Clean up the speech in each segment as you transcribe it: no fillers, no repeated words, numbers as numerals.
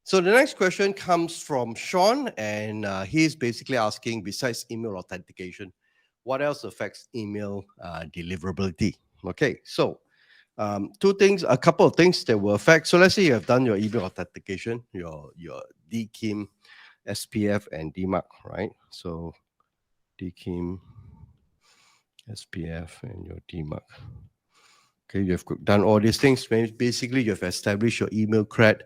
So the next question comes from Sean, and he's basically asking, besides email authentication, what else affects email deliverability? Okay, so two things, a couple of things that will affect. So let's say you have done your email authentication, your DKIM, SPF, and DMARC, right? So DKIM, SPF, and your DMARC. Okay, you've done all these things. Basically, you've established your email cred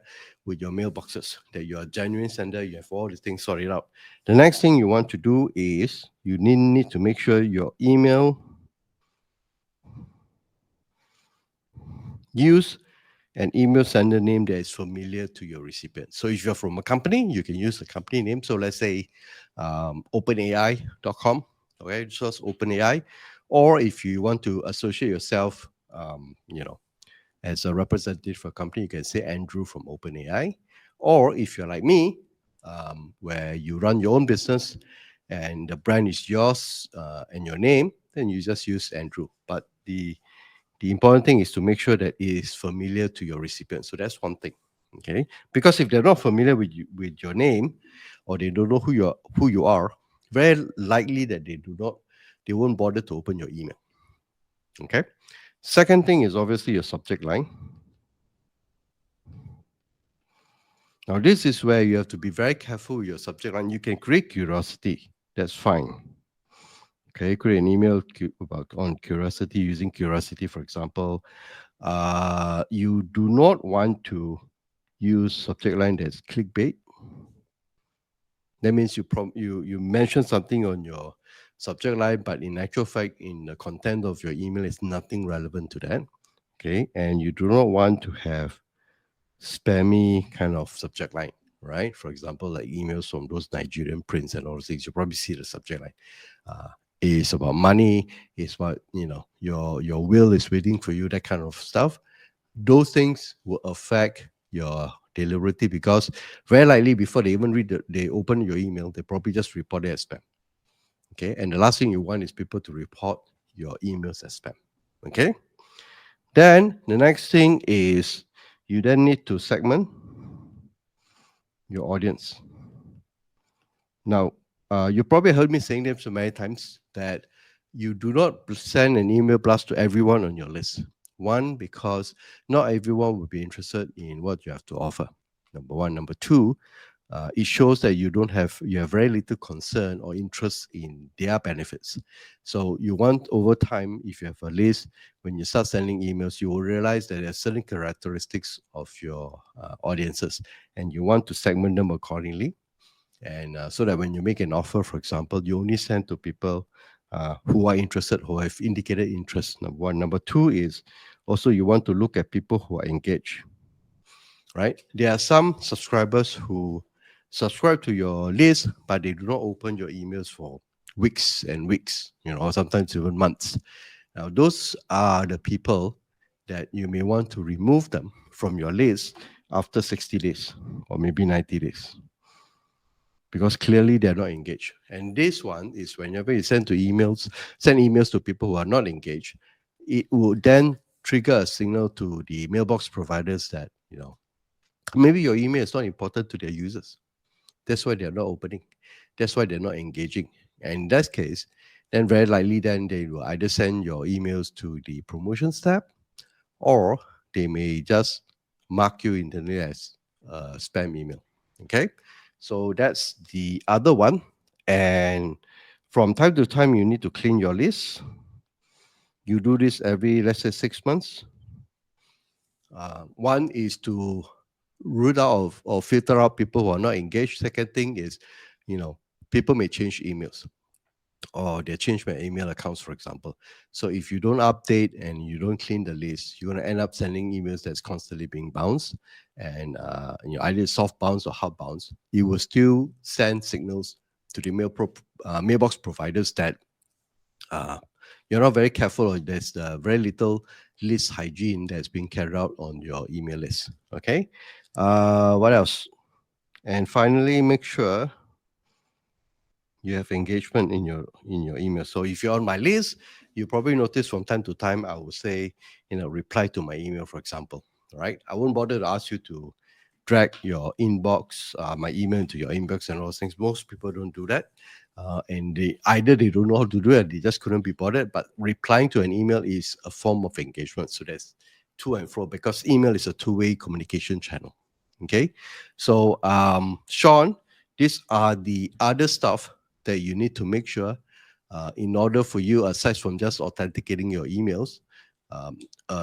with your mailboxes, that you're a genuine sender, you have all these things sorted out. The next thing you want to do is you need to make sure your email use an email sender name that is familiar to your recipient. So if you're from a company, you can use the company name. So let's say openai.com, okay, just OpenAI. Or if you want to associate yourself, as a representative for a company, you can say Andrew from OpenAI. Or if you're like me, where you run your own business and the brand is yours and your name, then you just use Andrew. But the important thing is to make sure that it is familiar to your recipient. So that's one thing. Okay. Because if they're not familiar with you, with your name, or they don't know who you are, very likely that they won't bother to open your email. Okay. Second thing is obviously your subject line. Now, this is where you have to be very careful with your subject line. You can create curiosity. That's fine. Okay, create an email on curiosity, using curiosity, for example. You do not want to use subject line that's clickbait. That means you mention something on your subject line, but in actual fact, in the content of your email, is nothing relevant to that. Okay, and you do not want to have spammy kind of subject line, right? For example, like emails from those Nigerian prince and all those things. You probably see the subject line. It's about money. It's about your will is waiting for you. That kind of stuff. Those things will affect your deliverability because very likely before they even they open your email, they probably just report it as spam. Okay, and the last thing you want is people to report your emails as spam. Okay, then the next thing is you then need to segment your audience. Now, you probably heard me saying them so many times that you do not send an email blast to everyone on your list. One, because not everyone will be interested in what you have to offer. Number one. Number two, it shows that you have very little concern or interest in their benefits. So you want over time, if you have a list, when you start sending emails, you will realize that there are certain characteristics of your audiences, and you want to segment them accordingly. And so that when you make an offer, for example, you only send to people who are interested, who have indicated interest. Number one. Number two is also you want to look at people who are engaged, right? There are some subscribers who subscribe to your list, but they do not open your emails for weeks and weeks, or sometimes even months. Now, those are the people that you may want to remove them from your list after 60 days or maybe 90 days because clearly they're not engaged. And this one is whenever you send emails to people who are not engaged, it will then trigger a signal to the mailbox providers that, maybe your email is not important to their users. That's why they're not opening. That's why they're not engaging. And in that case, then very likely then they will either send your emails to the promotions tab, or they may just mark you internally as spam email. Okay, so that's the other one. And from time to time, you need to clean your list. You do this every, let's say, 6 months. One is to root out or filter out people who are not engaged. Second thing is, people may change emails or they change my email accounts, for example. So if you don't update and you don't clean the list, you're going to end up sending emails that's constantly being bounced, and either soft bounce or hard bounce. You will still send signals to the mailbox providers that you're not very careful, or there's very little list hygiene that's being carried out on your email list. Okay, what else? And finally, make sure you have engagement in your email. So if you're on my list, you probably notice from time to time I will say, reply to my email, for example. Right? I won't bother to ask you to drag your inbox, my email into your inbox and all those things. Most people don't do that. And they don't know how to do it, they just couldn't be bothered. But replying to an email is a form of engagement. So there's to and fro because email is a two-way communication channel. Okay. So Sean, these are the other stuff that you need to make sure in order for you, aside from just authenticating your emails, um,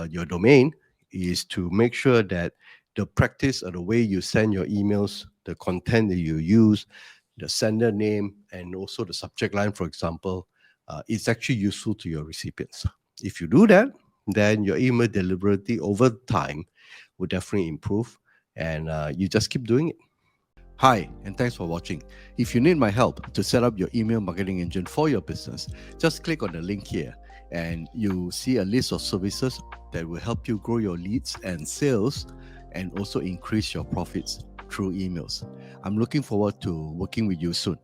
your domain, is to make sure that the practice or the way you send your emails, the content that you use, the sender name, and also the subject line, for example, is actually useful to your recipients. If you do that, then your email deliverability over time will definitely improve, and you just keep doing it. Hi, and thanks for watching. If you need my help to set up your email marketing engine for your business, just click on the link here and you see a list of services that will help you grow your leads and sales and also increase your profits through emails. I'm looking forward to working with you soon.